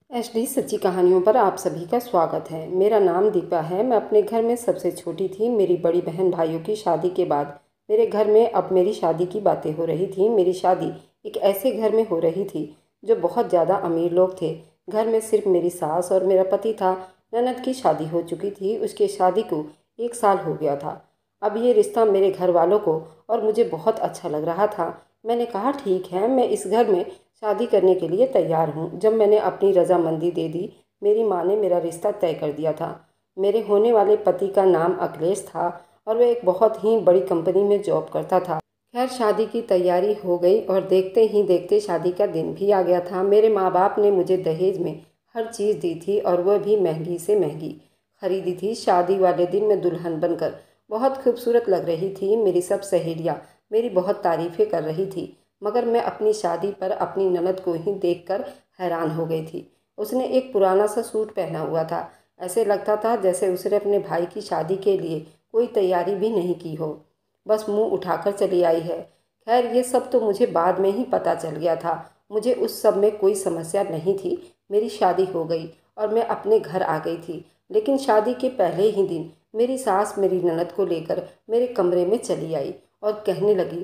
HD सच्ची कहानियों पर आप सभी का स्वागत है। मेरा नाम दीपा है। मैं अपने घर में सबसे छोटी थी। मेरी बड़ी बहन भाइयों की शादी के बाद मेरे घर में अब मेरी शादी की बातें हो रही थी। मेरी शादी एक ऐसे घर में हो रही थी जो बहुत ज़्यादा अमीर लोग थे। घर में सिर्फ मेरी सास और मेरा पति था। ननद की शादी हो चुकी थी, उसके शादी को 1 साल हो गया था। अब ये रिश्ता मेरे घर वालों को और मुझे बहुत अच्छा लग रहा था। मैंने कहा ठीक है, मैं इस घर में शादी करने के लिए तैयार हूँ। जब मैंने अपनी रजामंदी दे दी, मेरी माँ ने मेरा रिश्ता तय कर दिया था। मेरे होने वाले पति का नाम अखिलेश था और वह एक बहुत ही बड़ी कंपनी में जॉब करता था। खैर, शादी की तैयारी हो गई और देखते ही देखते शादी का दिन भी आ गया था। मेरे माँ बाप ने मुझे दहेज में हर चीज़ दी थी और वह भी महंगी से महंगी खरीदी थी। शादी वाले दिन मैं दुल्हन बनकर बहुत खूबसूरत लग रही थी। मेरी सब सहेलियाँ मेरी बहुत तारीफ़ें कर रही थी, मगर मैं अपनी शादी पर अपनी ननद को ही देखकर हैरान हो गई थी। उसने एक पुराना सा सूट पहना हुआ था। ऐसे लगता था जैसे उसने अपने भाई की शादी के लिए कोई तैयारी भी नहीं की हो, बस मुंह उठाकर चली आई है। खैर, ये सब तो मुझे बाद में ही पता चल गया था। मुझे उस सब में कोई समस्या नहीं थी। मेरी शादी हो गई और मैं अपने घर आ गई थी। लेकिन शादी के पहले ही दिन मेरी सास मेरी ननद को लेकर मेरे कमरे में चली आई और कहने लगी,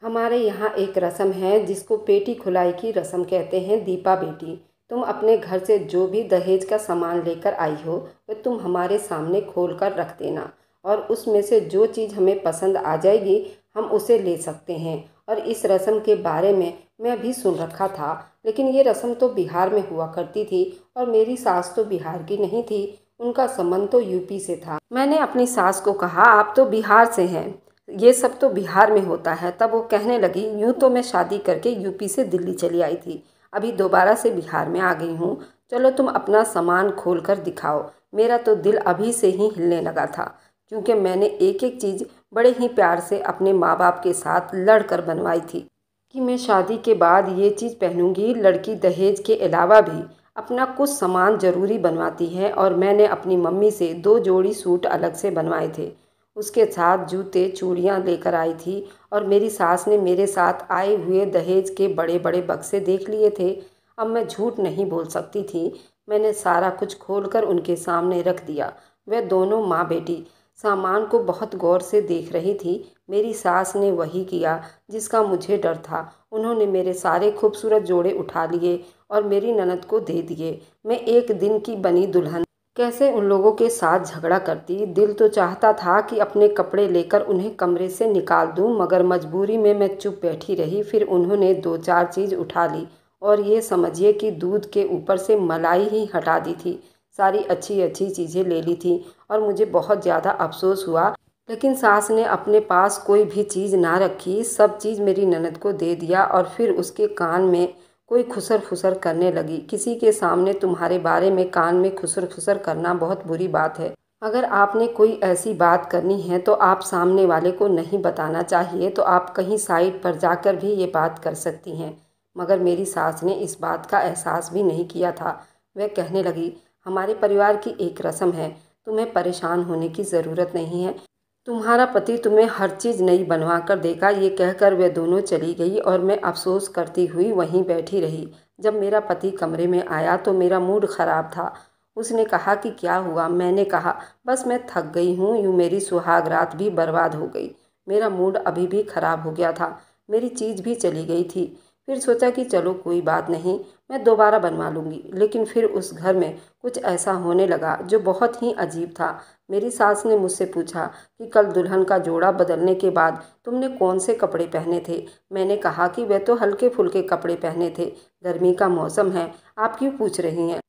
हमारे यहाँ एक रस्म है जिसको पेटी खुलाई की रस्म कहते हैं। दीपा बेटी, तुम अपने घर से जो भी दहेज का सामान लेकर आई हो वह तुम हमारे सामने खोल कर रख देना, और उसमें से जो चीज़ हमें पसंद आ जाएगी हम उसे ले सकते हैं। और इस रस्म के बारे में मैं भी सुन रखा था, लेकिन ये रस्म तो बिहार में हुआ करती थी और मेरी सास तो बिहार की नहीं थी, उनका संबंध तो यूपी से था। मैंने अपनी सास को कहा, आप तो बिहार से हैं, ये सब तो बिहार में होता है। तब वो कहने लगी, यूँ तो मैं शादी करके यूपी से दिल्ली चली आई थी, अभी दोबारा से बिहार में आ गई हूँ। चलो तुम अपना सामान खोल कर दिखाओ। मेरा तो दिल अभी से ही हिलने लगा था, क्योंकि मैंने एक एक चीज़ बड़े ही प्यार से अपने माँ बाप के साथ लड़ कर बनवाई थी कि मैं शादी के बाद ये चीज़ पहनूंगी। लड़की दहेज के अलावा भी अपना कुछ सामान ज़रूरी बनवाती है, और मैंने अपनी मम्मी से 2 जोड़ी सूट अलग से बनवाए थे। उसके साथ जूते चूड़ियाँ लेकर आई थी, और मेरी सास ने मेरे साथ आए हुए दहेज के बड़े बड़े बक्से देख लिए थे। अब मैं झूठ नहीं बोल सकती थी। मैंने सारा कुछ खोलकर उनके सामने रख दिया। वे दोनों माँ बेटी सामान को बहुत गौर से देख रही थी। मेरी सास ने वही किया जिसका मुझे डर था। उन्होंने मेरे सारे खूबसूरत जोड़े उठा लिए और मेरी ननद को दे दिए। मैं एक दिन की बनी दुल्हन कैसे उन लोगों के साथ झगड़ा करती। दिल तो चाहता था कि अपने कपड़े लेकर उन्हें कमरे से निकाल दूं, मगर मजबूरी में मैं चुप बैठी रही। फिर उन्होंने 2-4 चीज़ उठा ली और ये समझिए कि दूध के ऊपर से मलाई ही हटा दी थी। सारी अच्छी अच्छी चीज़ें ले ली थी और मुझे बहुत ज़्यादा अफसोस हुआ। लेकिन सास ने अपने पास कोई भी चीज़ ना रखी, सब चीज़ मेरी ननद को दे दिया। और फिर उसके कान में कोई खुसर फुसर करने लगी। किसी के सामने तुम्हारे बारे में कान में खुसर फुसर करना बहुत बुरी बात है। अगर आपने कोई ऐसी बात करनी है तो आप सामने वाले को नहीं बताना चाहिए, तो आप कहीं साइड पर जाकर भी ये बात कर सकती हैं। मगर मेरी सास ने इस बात का एहसास भी नहीं किया था। वह कहने लगी, हमारे परिवार की एक रस्म है, तुम्हें परेशान होने की ज़रूरत नहीं है, तुम्हारा पति तुम्हें हर चीज़ नई बनवा कर देगा। ये कहकर वे दोनों चली गई और मैं अफसोस करती हुई वहीं बैठी रही। जब मेरा पति कमरे में आया तो मेरा मूड ख़राब था। उसने कहा कि क्या हुआ। मैंने कहा, बस मैं थक गई हूँ, यूँ मेरी सुहाग रात भी बर्बाद हो गई। मेरा मूड अभी भी ख़राब हो गया था, मेरी चीज़ भी चली गई थी। फिर सोचा कि चलो कोई बात नहीं, मैं दोबारा बनवा लूँगी। लेकिन फिर उस घर में कुछ ऐसा होने लगा जो बहुत ही अजीब था। मेरी सास ने मुझसे पूछा कि कल दुल्हन का जोड़ा बदलने के बाद तुमने कौन से कपड़े पहने थे। मैंने कहा कि वे तो हल्के फुल्के कपड़े पहने थे, गर्मी का मौसम है, आप क्यों पूछ रही हैं।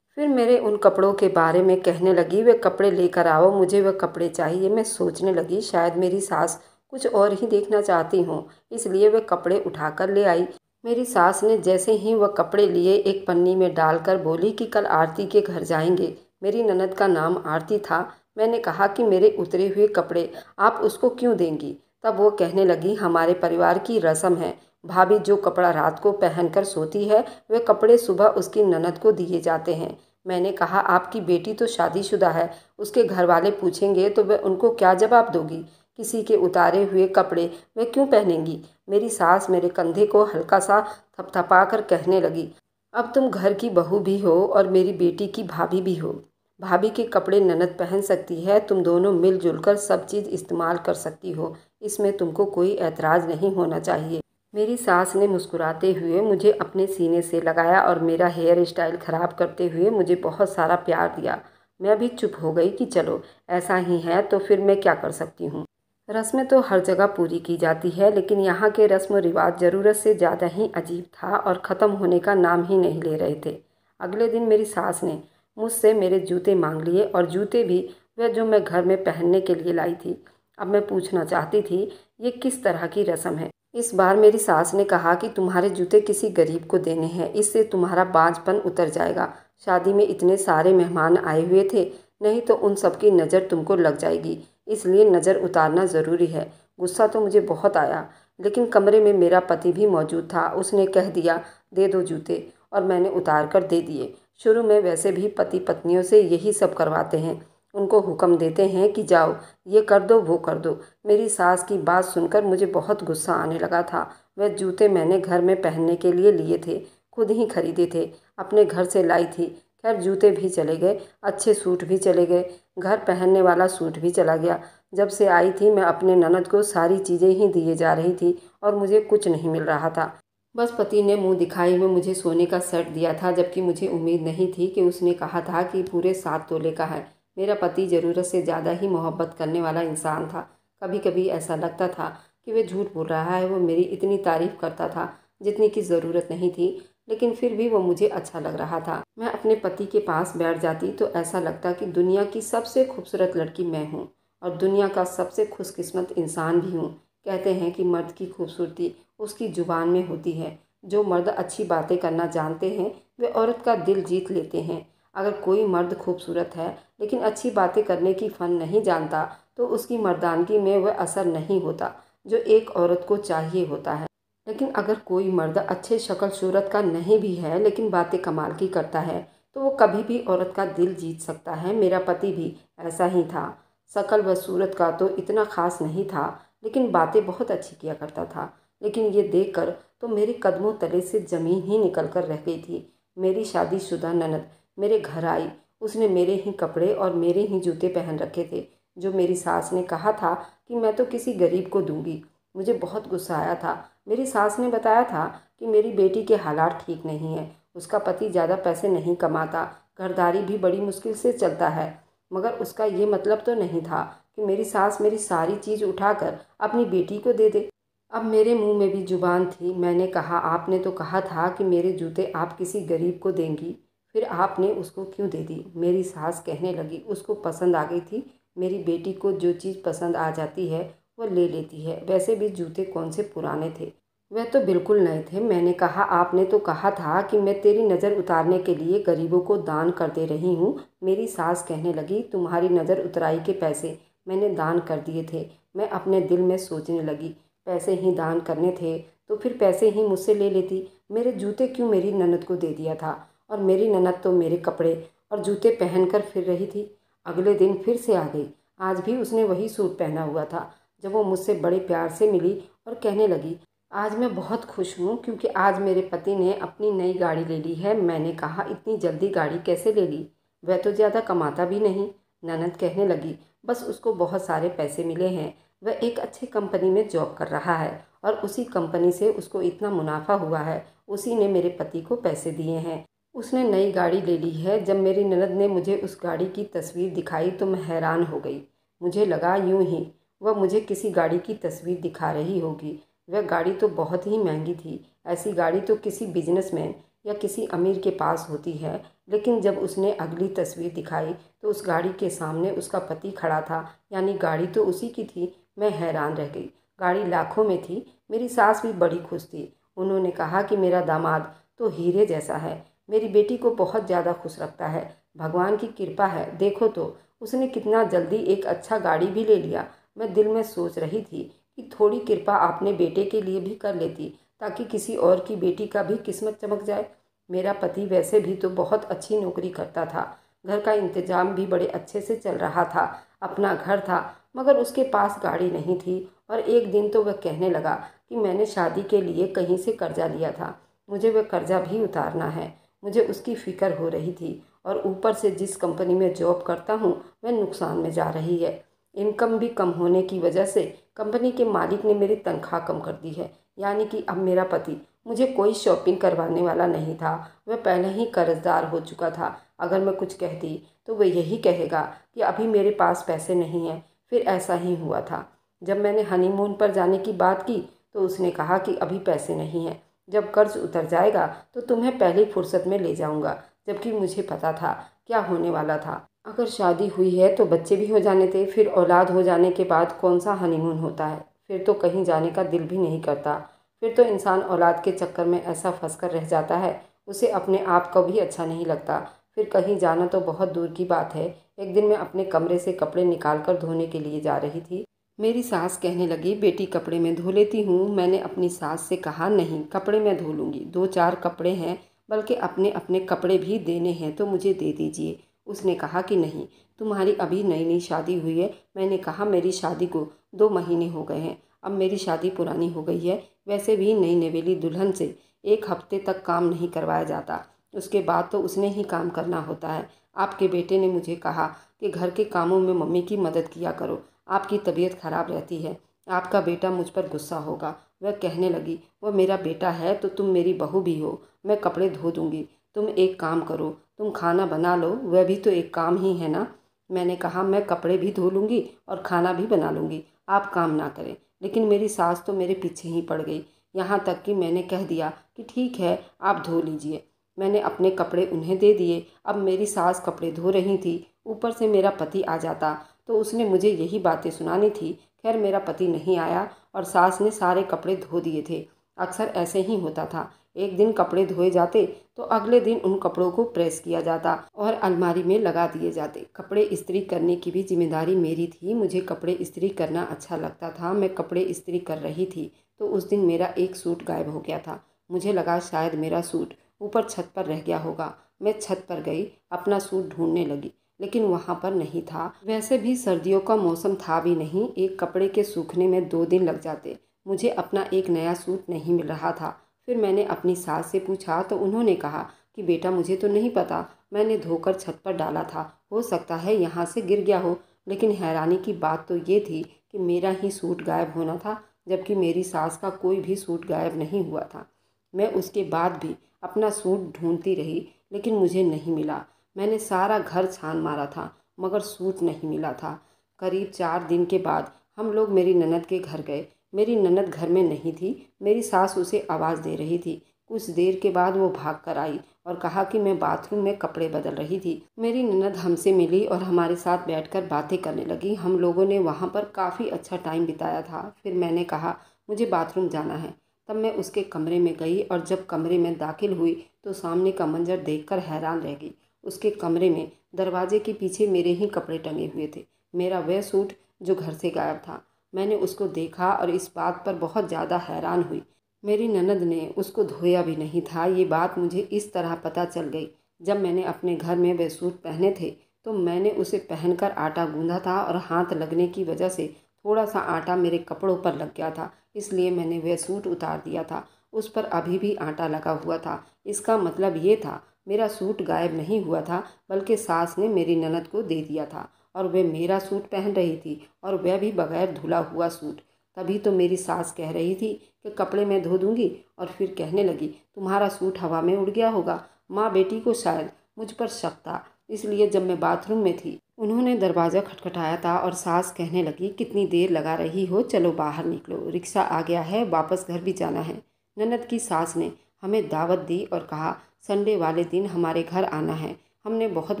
फिर मेरे उन कपड़ों के बारे में कहने लगी, वे कपड़े लेकर आओ, मुझे वे कपड़े चाहिए। मैं सोचने लगी शायद मेरी सास कुछ और ही देखना चाहती हूँ, इसलिए वे कपड़े उठाकर ले आई। मेरी सास ने जैसे ही वह कपड़े लिए एक पन्नी में डालकर बोली कि कल आरती के घर जाएंगे। मेरी ननद का नाम आरती था। मैंने कहा कि मेरे उतरे हुए कपड़े आप उसको क्यों देंगी। तब वो कहने लगी, हमारे परिवार की रस्म है, भाभी जो कपड़ा रात को पहनकर सोती है वे कपड़े सुबह उसकी ननद को दिए जाते हैं। मैंने कहा, आपकी बेटी तो शादीशुदा है, उसके घर वाले पूछेंगे तो वे उनको क्या जवाब दोगी। किसी के उतारे हुए कपड़े वे क्यों पहनेंगी। मेरी सास मेरे कंधे को हल्का सा थपथपा कर कहने लगी, अब तुम घर की बहू भी हो और मेरी बेटी की भाभी भी हो। भाभी के कपड़े ननद पहन सकती है, तुम दोनों मिलजुल कर सब चीज़ इस्तेमाल कर सकती हो, इसमें तुमको कोई ऐतराज़ नहीं होना चाहिए। मेरी सास ने मुस्कुराते हुए मुझे अपने सीने से लगाया और मेरा हेयर स्टाइल ख़राब करते हुए मुझे बहुत सारा प्यार दिया। मैं भी चुप हो गई कि चलो ऐसा ही है तो फिर मैं क्या कर सकती हूँ। रस्में तो हर जगह पूरी की जाती है, लेकिन यहाँ के रस्म रिवाज ज़रूरत से ज़्यादा ही अजीब था और ख़त्म होने का नाम ही नहीं ले रहे थे। अगले दिन मेरी सास ने मुझसे मेरे जूते मांग लिए और जूते भी वह जो मैं घर में पहनने के लिए लाई थी। अब मैं पूछना चाहती थी, ये किस तरह की रस्म है। इस बार मेरी सास ने कहा कि तुम्हारे जूते किसी गरीब को देने हैं, इससे तुम्हारा बांझपन उतर जाएगा। शादी में इतने सारे मेहमान आए हुए थे, नहीं तो उन सबकी नज़र तुमको लग जाएगी, इसलिए नज़र उतारना ज़रूरी है। गुस्सा तो मुझे बहुत आया, लेकिन कमरे में मेरा पति भी मौजूद था। उसने कह दिया, दे दो जूते, और मैंने उतार कर दे दिए। शुरू में वैसे भी पति पत्नियों से यही सब करवाते हैं, उनको हुक्म देते हैं कि जाओ ये कर दो वो कर दो। मेरी सास की बात सुनकर मुझे बहुत गुस्सा आने लगा था। वह जूते मैंने घर में पहनने के लिए लिए थे, खुद ही खरीदे थे, अपने घर से लाई थी। खैर जूते भी चले गए, अच्छे सूट भी चले गए, घर पहनने वाला सूट भी चला गया। जब से आई थी मैं अपने ननद को सारी चीज़ें ही दिए जा रही थी और मुझे कुछ नहीं मिल रहा था। बस पति ने मुंह दिखाई में मुझे सोने का सेट दिया था, जबकि मुझे उम्मीद नहीं थी कि उसने कहा था कि पूरे 7 तोले का है। मेरा पति ज़रूरत से ज़्यादा ही मोहब्बत करने वाला इंसान था। कभी कभी ऐसा लगता था कि वह झूठ बोल रहा है। वो मेरी इतनी तारीफ़ करता था जितनी की ज़रूरत नहीं थी, लेकिन फिर भी वो मुझे अच्छा लग रहा था। मैं अपने पति के पास बैठ जाती तो ऐसा लगता कि दुनिया की सबसे खूबसूरत लड़की मैं हूँ और दुनिया का सबसे खुशकिस्मत इंसान भी हूँ। कहते हैं कि मर्द की खूबसूरती उसकी ज़ुबान में होती है। जो मर्द अच्छी बातें करना जानते हैं वे औरत का दिल जीत लेते हैं। अगर कोई मर्द खूबसूरत है लेकिन अच्छी बातें करने की फ़न नहीं जानता तो उसकी मर्दानगी में वह असर नहीं होता जो एक औरत को चाहिए होता है। लेकिन अगर कोई मर्द अच्छे शक्ल सूरत का नहीं भी है लेकिन बातें कमाल की करता है तो वो कभी भी औरत का दिल जीत सकता है। मेरा पति भी ऐसा ही था। शक्ल व सूरत का तो इतना खास नहीं था, लेकिन बातें बहुत अच्छी किया करता था। लेकिन ये देखकर तो मेरे कदमों तले से ज़मीन ही निकल कर रह गई थी। मेरी शादीशुदा ननद मेरे घर आई। उसने मेरे ही कपड़े और मेरे ही जूते पहन रखे थे, जो मेरी सास ने कहा था कि मैं तो किसी गरीब को दूंगी। मुझे बहुत गुस्सा आया था। मेरी सास ने बताया था कि मेरी बेटी के हालात ठीक नहीं है, उसका पति ज़्यादा पैसे नहीं कमाता, घरदारी भी बड़ी मुश्किल से चलता है। मगर उसका ये मतलब तो नहीं था कि मेरी सास मेरी सारी चीज़ उठाकर अपनी बेटी को दे दे। अब मेरे मुंह में भी जुबान थी। मैंने कहा, आपने तो कहा था कि मेरे जूते आप किसी गरीब को देंगी, फिर आपने उसको क्यों दे दी। मेरी सास कहने लगी, उसको पसंद आ गई थी। मेरी बेटी को जो चीज़ पसंद आ जाती है वह ले लेती है। वैसे भी जूते कौन से पुराने थे, वह तो बिल्कुल नए थे। मैंने कहा, आपने तो कहा था कि मैं तेरी नज़र उतारने के लिए गरीबों को दान कर दे रही हूँ। मेरी सास कहने लगी, तुम्हारी नज़र उतराई के पैसे मैंने दान कर दिए थे। मैं अपने दिल में सोचने लगी, पैसे ही दान करने थे तो फिर पैसे ही मुझसे ले लेती। मेरे जूते क्यों मेरी ननद को दे दिया था, और मेरी ननद तो मेरे कपड़े और जूते पहनकर फिर रही थी। अगले दिन फिर से आ गई। आज भी उसने वही सूट पहना हुआ था। जब वो मुझसे बड़े प्यार से मिली और कहने लगी, आज मैं बहुत खुश हूँ क्योंकि आज मेरे पति ने अपनी नई गाड़ी ले ली है। मैंने कहा, इतनी जल्दी गाड़ी कैसे ले ली, वह तो ज़्यादा कमाता भी नहीं। ननद कहने लगी, बस उसको बहुत सारे पैसे मिले हैं, वह एक अच्छी कंपनी में जॉब कर रहा है और उसी कंपनी से उसको इतना मुनाफा हुआ है, उसी ने मेरे पति को पैसे दिए हैं। उसने नई गाड़ी ले ली है। जब मेरी ननद ने मुझे उस गाड़ी की तस्वीर दिखाई तो मैं हैरान हो गई। मुझे लगा यूं ही वह मुझे किसी गाड़ी की तस्वीर दिखा रही होगी। वह गाड़ी तो बहुत ही महंगी थी। ऐसी गाड़ी तो किसी बिजनेसमैन या किसी अमीर के पास होती है। लेकिन जब उसने अगली तस्वीर दिखाई तो उस गाड़ी के सामने उसका पति खड़ा था, यानी गाड़ी तो उसी की थी। मैं हैरान रह गई। गाड़ी लाखों में थी। मेरी सास भी बड़ी खुश थी। उन्होंने कहा कि मेरा दामाद तो हीरे जैसा है, मेरी बेटी को बहुत ज़्यादा खुश रखता है, भगवान की कृपा है। देखो तो उसने कितना जल्दी एक अच्छा गाड़ी भी ले लिया। मैं दिल में सोच रही थी कि थोड़ी कृपा अपने बेटे के लिए भी कर लेती ताकि किसी और की बेटी का भी किस्मत चमक जाए। मेरा पति वैसे भी तो बहुत अच्छी नौकरी करता था, घर का इंतजाम भी बड़े अच्छे से चल रहा था, अपना घर था, मगर उसके पास गाड़ी नहीं थी। और एक दिन तो वह कहने लगा कि मैंने शादी के लिए कहीं से कर्जा लिया था, मुझे वह कर्जा भी उतारना है। मुझे उसकी फ़िक्र हो रही थी और ऊपर से जिस कंपनी में जॉब करता हूँ वह नुकसान में जा रही है। इनकम भी कम होने की वजह से कंपनी के मालिक ने मेरी तनख्वाह कम कर दी है। यानी कि अब मेरा पति मुझे कोई शॉपिंग करवाने वाला नहीं था, वह पहले ही कर्जदार हो चुका था। अगर मैं कुछ कहती तो वह यही कहेगा कि अभी मेरे पास पैसे नहीं हैं। फिर ऐसा ही हुआ था। जब मैंने हनीमून पर जाने की बात की तो उसने कहा कि अभी पैसे नहीं हैं, जब कर्ज उतर जाएगा तो तुम्हें पहली फुर्सत में ले जाऊंगा। जबकि मुझे पता था क्या होने वाला था। अगर शादी हुई है तो बच्चे भी हो जाने थे, फिर औलाद हो जाने के बाद कौन सा हनीमून होता है। फिर तो कहीं जाने का दिल भी नहीं करता। फिर तो इंसान औलाद के चक्कर में ऐसा फंस कर रह जाता है, उसे अपने आप को भी अच्छा नहीं लगता। फिर कहीं जाना तो बहुत दूर की बात है। एक दिन मैं अपने कमरे से कपड़े निकाल कर धोने के लिए जा रही थी। मेरी सास कहने लगी, बेटी कपड़े मैं धो लेती हूँ। मैंने अपनी सास से कहा, नहीं, कपड़े मैं धो लूँगी। 2-4 कपड़े हैं, बल्कि अपने अपने कपड़े भी देने हैं तो मुझे दे दीजिए। उसने कहा कि नहीं, तुम्हारी अभी नई नई शादी हुई है। मैंने कहा, मेरी शादी को 2 महीने हो गए हैं, अब मेरी शादी पुरानी हो गई है। वैसे भी नई नवेली दुल्हन से 1 हफ्ते तक काम नहीं करवाया जाता, उसके बाद तो उसने ही काम करना होता है। आपके बेटे ने मुझे कहा कि घर के कामों में मम्मी की मदद किया करो, आपकी तबीयत खराब रहती है, आपका बेटा मुझ पर गुस्सा होगा। वह कहने लगी, वह मेरा बेटा है तो तुम मेरी बहू भी हो, मैं कपड़े धो दूंगी। तुम एक काम करो, तुम खाना बना लो, वह भी तो एक काम ही है ना। मैंने कहा, मैं कपड़े भी धो लूँगी और खाना भी बना लूँगी, आप काम ना करें। लेकिन मेरी सास तो मेरे पीछे ही पड़ गई। यहाँ तक कि मैंने कह दिया कि ठीक है, आप धो लीजिए। मैंने अपने कपड़े उन्हें दे दिए। अब मेरी सास कपड़े धो रही थी, ऊपर से मेरा पति आ जाता तो उसने मुझे यही बातें सुनानी थी। खैर मेरा पति नहीं आया और सास ने सारे कपड़े धो दिए थे। अक्सर ऐसे ही होता था, एक दिन कपड़े धोए जाते तो अगले दिन उन कपड़ों को प्रेस किया जाता और अलमारी में लगा दिए जाते। कपड़े इस्त्री करने की भी जिम्मेदारी मेरी थी। मुझे कपड़े इस्त्री करना अच्छा लगता था। मैं कपड़े इस्त्री कर रही थी तो उस दिन मेरा एक सूट गायब हो गया था। मुझे लगा शायद मेरा सूट ऊपर छत पर रह गया होगा। मैं छत पर गई, अपना सूट ढूंढने लगी, लेकिन वहाँ पर नहीं था। वैसे भी सर्दियों का मौसम था भी नहीं, एक कपड़े के सूखने में 2 दिन लग जाते। मुझे अपना एक नया सूट नहीं मिल रहा था। फिर मैंने अपनी सास से पूछा तो उन्होंने कहा कि बेटा मुझे तो नहीं पता, मैंने धोकर छत पर डाला था, हो सकता है यहाँ से गिर गया हो। लेकिन हैरानी की बात तो ये थी कि मेरा ही सूट गायब होना था, जबकि मेरी सास का कोई भी सूट गायब नहीं हुआ था। मैं उसके बाद भी अपना सूट ढूंढती रही, लेकिन मुझे नहीं मिला। मैंने सारा घर छान मारा था, मगर सूट नहीं मिला था। करीब 4 दिन के बाद हम लोग मेरी ननद के घर गए। मेरी ननद घर में नहीं थी। मेरी सास उसे आवाज़ दे रही थी। कुछ देर के बाद वो भाग कर आई और कहा कि मैं बाथरूम में कपड़े बदल रही थी। मेरी ननद हमसे मिली और हमारे साथ बैठकर बातें करने लगी। हम लोगों ने वहाँ पर काफ़ी अच्छा टाइम बिताया था। फिर मैंने कहा, मुझे बाथरूम जाना है। तब मैं उसके कमरे में गई और जब कमरे में दाखिल हुई तो सामने का मंजर देखकर हैरान रह गई। उसके कमरे में दरवाजे के पीछे मेरे ही कपड़े टंगे हुए थे, मेरा वह सूट जो घर से गायब था। मैंने उसको देखा और इस बात पर बहुत ज़्यादा हैरान हुई। मेरी ननद ने उसको धोया भी नहीं था। ये बात मुझे इस तरह पता चल गई, जब मैंने अपने घर में वह सूट पहने थे तो मैंने उसे पहनकर आटा गूंधा था और हाथ लगने की वजह से थोड़ा सा आटा मेरे कपड़ों पर लग गया था, इसलिए मैंने वह सूट उतार दिया था। उस पर अभी भी आटा लगा हुआ था। इसका मतलब ये था, मेरा सूट गायब नहीं हुआ था, बल्कि सास ने मेरी ननद को दे दिया था और वह मेरा सूट पहन रही थी, और वह भी बगैर धुला हुआ सूट। तभी तो मेरी सास कह रही थी कि कपड़े मैं धो दूंगी, और फिर कहने लगी, तुम्हारा सूट हवा में उड़ गया होगा। माँ बेटी को शायद मुझ पर शक था, इसलिए जब मैं बाथरूम में थी उन्होंने दरवाज़ा खटखटाया था और सास कहने लगी, कितनी देर लगा रही हो, चलो बाहर निकलो, रिक्शा आ गया है, वापस घर भी जाना है। ननद की सास ने हमें दावत दी और कहा, संडे वाले दिन हमारे घर आना है, हमने बहुत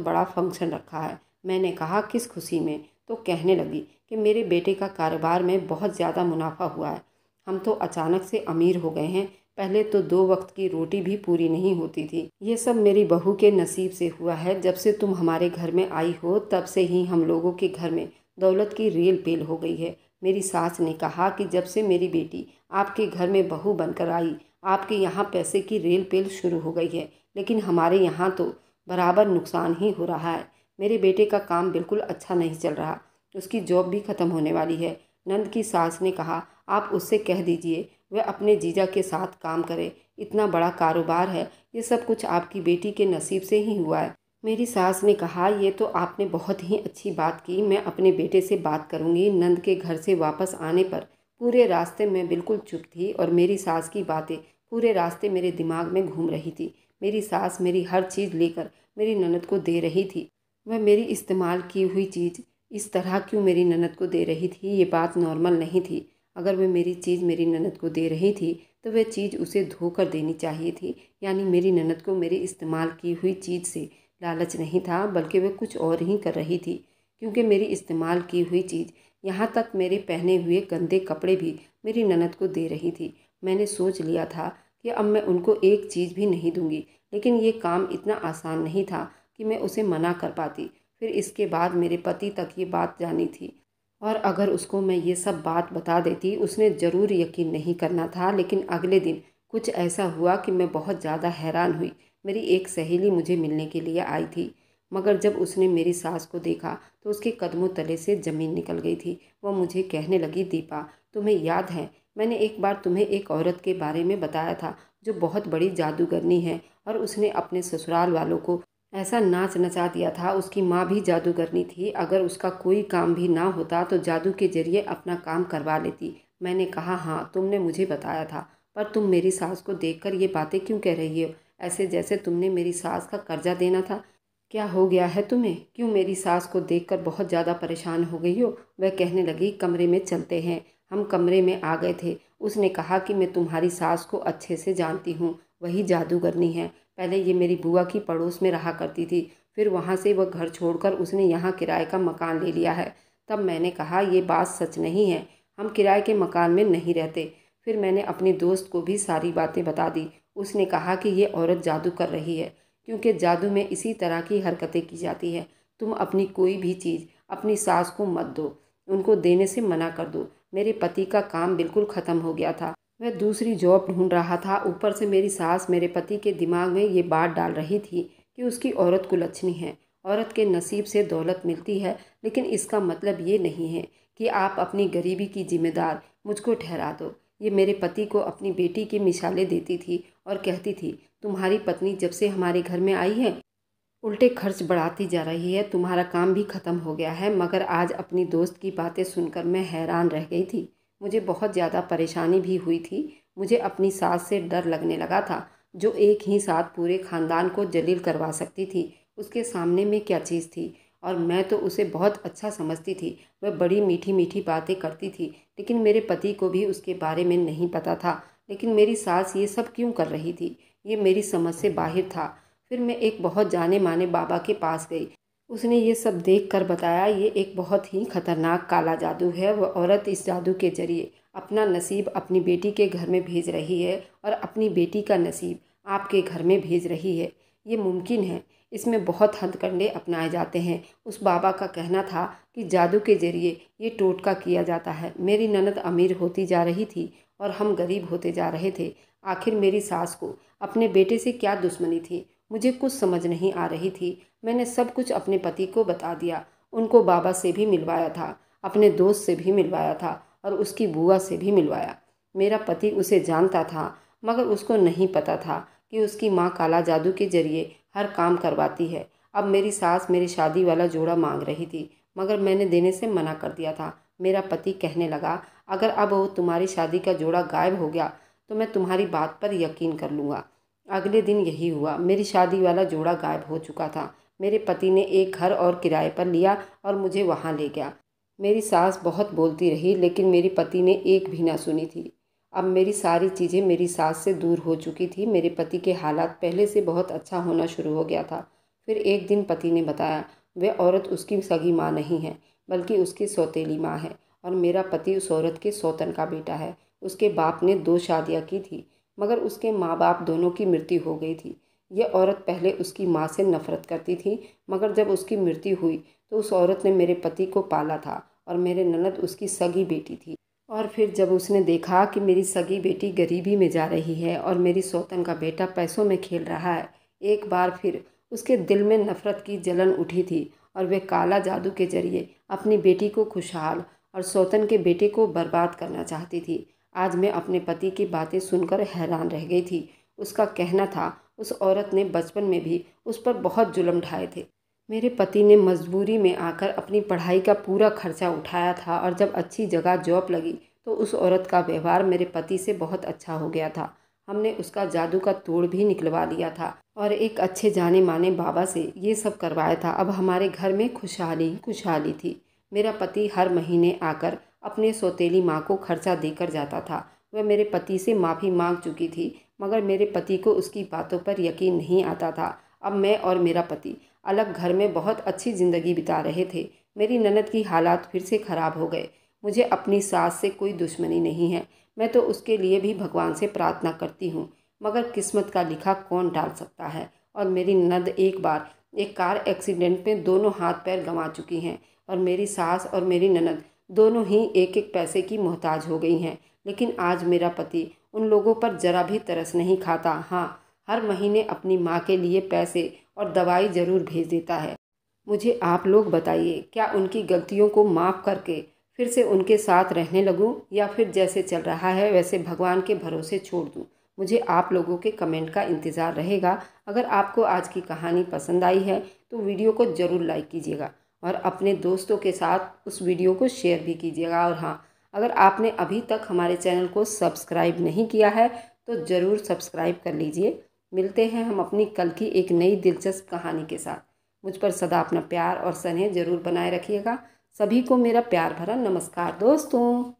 बड़ा फंक्शन रखा है। मैंने कहा, किस खुशी में? तो कहने लगी कि मेरे बेटे का कारोबार में बहुत ज़्यादा मुनाफा हुआ है, हम तो अचानक से अमीर हो गए हैं। पहले तो 2 वक्त की रोटी भी पूरी नहीं होती थी। ये सब मेरी बहू के नसीब से हुआ है। जब से तुम हमारे घर में आई हो तब से ही हम लोगों के घर में दौलत की रेल पेल हो गई है। मेरी सास ने कहा कि जब से मेरी बेटी आपके घर में बहू बनकर आई, आपके यहाँ पैसे की रेल पेल शुरू हो गई है, लेकिन हमारे यहाँ तो बराबर नुकसान ही हो रहा है। मेरे बेटे का काम बिल्कुल अच्छा नहीं चल रहा, उसकी जॉब भी ख़त्म होने वाली है। नंद की सास ने कहा, आप उससे कह दीजिए वह अपने जीजा के साथ काम करे। इतना बड़ा कारोबार है, ये सब कुछ आपकी बेटी के नसीब से ही हुआ है। मेरी सास ने कहा, ये तो आपने बहुत ही अच्छी बात की, मैं अपने बेटे से बात करूंगी। नंद के घर से वापस आने पर पूरे रास्ते में बिल्कुल चुप थी और मेरी सास की बातें पूरे रास्ते मेरे दिमाग में घूम रही थी। मेरी सास मेरी हर चीज़ लेकर मेरी ननद को दे रही थी। वह मेरी इस्तेमाल की हुई चीज़ इस तरह क्यों मेरी ननद को दे रही थी, ये बात नॉर्मल नहीं थी। अगर वह मेरी चीज़ मेरी ननद को दे रही थी तो वह चीज़ उसे धोकर देनी चाहिए थी। यानी मेरी ननद को मेरी इस्तेमाल की हुई चीज़ से लालच नहीं था, बल्कि वह कुछ और ही कर रही थी। क्योंकि मेरी इस्तेमाल की हुई चीज़, यहाँ तक मेरे पहने हुए गंदे कपड़े भी मेरी ननद को दे रही थी। मैंने सोच लिया था कि अब मैं उनको एक चीज़ भी नहीं दूंगी, लेकिन ये काम इतना आसान नहीं था कि मैं उसे मना कर पाती। फिर इसके बाद मेरे पति तक ये बात जानी थी और अगर उसको मैं ये सब बात बता देती, उसने ज़रूर यकीन नहीं करना था। लेकिन अगले दिन कुछ ऐसा हुआ कि मैं बहुत ज़्यादा हैरान हुई। मेरी एक सहेली मुझे मिलने के लिए आई थी, मगर जब उसने मेरी सास को देखा तो उसके कदमों तले से ज़मीन निकल गई थी। वह मुझे कहने लगी, दीपा, तुम्हें याद है मैंने एक बार तुम्हें एक औरत के बारे में बताया था जो बहुत बड़ी जादूगरनी है और उसने अपने ससुराल वालों को ऐसा नाच नचा दिया था। उसकी माँ भी जादूगरनी थी। अगर उसका कोई काम भी ना होता तो जादू के जरिए अपना काम करवा लेती। मैंने कहा, हाँ तुमने मुझे बताया था, पर तुम मेरी सास को देखकर ये बातें क्यों कह रही हो, ऐसे जैसे तुमने मेरी सास का कर्जा देना था। क्या हो गया है तुम्हें, क्यों मेरी सास को देखकर बहुत ज़्यादा परेशान हो गई हो। वह कहने लगी, कमरे में चलते हैं। हम कमरे में आ गए थे। उसने कहा कि मैं तुम्हारी सास को अच्छे से जानती हूँ, वही जादूगरनी है। पहले ये मेरी बुआ की पड़ोस में रहा करती थी, फिर वहाँ से वह घर छोड़कर उसने यहाँ किराए का मकान ले लिया है। तब मैंने कहा, ये बात सच नहीं है, हम किराए के मकान में नहीं रहते। फिर मैंने अपनी दोस्त को भी सारी बातें बता दी। उसने कहा कि ये औरत जादू कर रही है, क्योंकि जादू में इसी तरह की हरकतें की जाती है। तुम अपनी कोई भी चीज़ अपनी सास को मत दो, उनको देने से मना कर दो। मेरे पति का काम बिल्कुल ख़त्म हो गया था, वह दूसरी जॉब ढूंढ रहा था। ऊपर से मेरी सास मेरे पति के दिमाग में ये बात डाल रही थी कि उसकी औरत कुलच्छनी है, औरत के नसीब से दौलत मिलती है। लेकिन इसका मतलब ये नहीं है कि आप अपनी गरीबी की जिम्मेदार मुझको ठहरा दो। ये मेरे पति को अपनी बेटी की मिसालें देती थी और कहती थी, तुम्हारी पत्नी जब से हमारे घर में आई है उल्टे खर्च बढ़ाती जा रही है, तुम्हारा काम भी ख़त्म हो गया है। मगर आज अपनी दोस्त की बातें सुनकर मैं हैरान रह गई थी। मुझे बहुत ज़्यादा परेशानी भी हुई थी। मुझे अपनी सास से डर लगने लगा था, जो एक ही साथ पूरे ख़ानदान को जलील करवा सकती थी। उसके सामने में क्या चीज़ थी, और मैं तो उसे बहुत अच्छा समझती थी। वह बड़ी मीठी मीठी बातें करती थी, लेकिन मेरे पति को भी उसके बारे में नहीं पता था। लेकिन मेरी सास ये सब क्यों कर रही थी, ये मेरी समझ से बाहर था। फिर मैं एक बहुत जाने माने बाबा के पास गई। उसने ये सब देख कर बताया, ये एक बहुत ही खतरनाक काला जादू है। वह औरत इस जादू के जरिए अपना नसीब अपनी बेटी के घर में भेज रही है और अपनी बेटी का नसीब आपके घर में भेज रही है। ये मुमकिन है, इसमें बहुत हथकंडे अपनाए जाते हैं। उस बाबा का कहना था कि जादू के जरिए ये टोटका किया जाता है। मेरी ननद अमीर होती जा रही थी और हम गरीब होते जा रहे थे। आखिर मेरी सास को अपने बेटे से क्या दुश्मनी थी, मुझे कुछ समझ नहीं आ रही थी। मैंने सब कुछ अपने पति को बता दिया। उनको बाबा से भी मिलवाया था, अपने दोस्त से भी मिलवाया था और उसकी बुआ से भी मिलवाया। मेरा पति उसे जानता था, मगर उसको नहीं पता था कि उसकी माँ काला जादू के जरिए हर काम करवाती है। अब मेरी सास मेरी शादी वाला जोड़ा मांग रही थी, मगर मैंने देने से मना कर दिया था। मेरा पति कहने लगा, अगर अब वो तुम्हारी शादी का जोड़ा गायब हो गया तो मैं तुम्हारी बात पर यकीन कर लूँगा। अगले दिन यही हुआ, मेरी शादी वाला जोड़ा गायब हो चुका था। मेरे पति ने एक घर और किराए पर लिया और मुझे वहाँ ले गया। मेरी सास बहुत बोलती रही, लेकिन मेरे पति ने एक भी ना सुनी थी। अब मेरी सारी चीज़ें मेरी सास से दूर हो चुकी थी। मेरे पति के हालात पहले से बहुत अच्छा होना शुरू हो गया था। फिर एक दिन पति ने बताया, वह औरत उसकी सगी माँ नहीं है, बल्कि उसकी सौतेली माँ है और मेरा पति उस औरत के सौतन का बेटा है। उसके बाप ने 2 शादियाँ की थी, मगर उसके माँ बाप दोनों की मृत्यु हो गई थी। यह औरत पहले उसकी माँ से नफरत करती थी, मगर जब उसकी मृत्यु हुई तो उस औरत ने मेरे पति को पाला था और मेरे ननद उसकी सगी बेटी थी। और फिर जब उसने देखा कि मेरी सगी बेटी गरीबी में जा रही है और मेरी सौतन का बेटा पैसों में खेल रहा है, एक बार फिर उसके दिल में नफरत की जलन उठी थी और वह काला जादू के जरिए अपनी बेटी को खुशहाल और सौतन के बेटे को बर्बाद करना चाहती थी। आज मैं अपने पति की बातें सुनकर हैरान रह गई थी। उसका कहना था उस औरत ने बचपन में भी उस पर बहुत जुल्म ढाए थे। मेरे पति ने मजबूरी में आकर अपनी पढ़ाई का पूरा खर्चा उठाया था और जब अच्छी जगह जॉब लगी तो उस औरत का व्यवहार मेरे पति से बहुत अच्छा हो गया था। हमने उसका जादू का तोड़ भी निकलवा लिया था और एक अच्छे जाने माने बाबा से ये सब करवाया था। अब हमारे घर में खुशहाली खुशहाली थी। मेरा पति हर महीने आकर अपने सौतेली माँ को खर्चा देकर जाता था। वह मेरे पति से माफ़ी मांग चुकी थी, मगर मेरे पति को उसकी बातों पर यकीन नहीं आता था। अब मैं और मेरा पति अलग घर में बहुत अच्छी ज़िंदगी बिता रहे थे। मेरी ननद की हालात फिर से ख़राब हो गए। मुझे अपनी सास से कोई दुश्मनी नहीं है, मैं तो उसके लिए भी भगवान से प्रार्थना करती हूँ, मगर किस्मत का लिखा कौन टाल सकता है। और मेरी ननद एक बार एक कार एक्सीडेंट में दोनों हाथ पैर गंवा चुकी हैं और मेरी सास और मेरी ननद दोनों ही एक एक पैसे की मोहताज हो गई हैं। लेकिन आज मेरा पति उन लोगों पर जरा भी तरस नहीं खाता। हाँ, हर महीने अपनी माँ के लिए पैसे और दवाई ज़रूर भेज देता है। मुझे आप लोग बताइए, क्या उनकी गलतियों को माफ़ करके फिर से उनके साथ रहने लगूं या फिर जैसे चल रहा है वैसे भगवान के भरोसे छोड़ दूं? मुझे आप लोगों के कमेंट का इंतज़ार रहेगा। अगर आपको आज की कहानी पसंद आई है तो वीडियो को ज़रूर लाइक कीजिएगा और अपने दोस्तों के साथ उस वीडियो को शेयर भी कीजिएगा। और हाँ, अगर आपने अभी तक हमारे चैनल को सब्सक्राइब नहीं किया है तो ज़रूर सब्सक्राइब कर लीजिए। मिलते हैं हम अपनी कल की एक नई दिलचस्प कहानी के साथ। मुझ पर सदा अपना प्यार और स्नेह ज़रूर बनाए रखिएगा। सभी को मेरा प्यार भरा नमस्कार दोस्तों।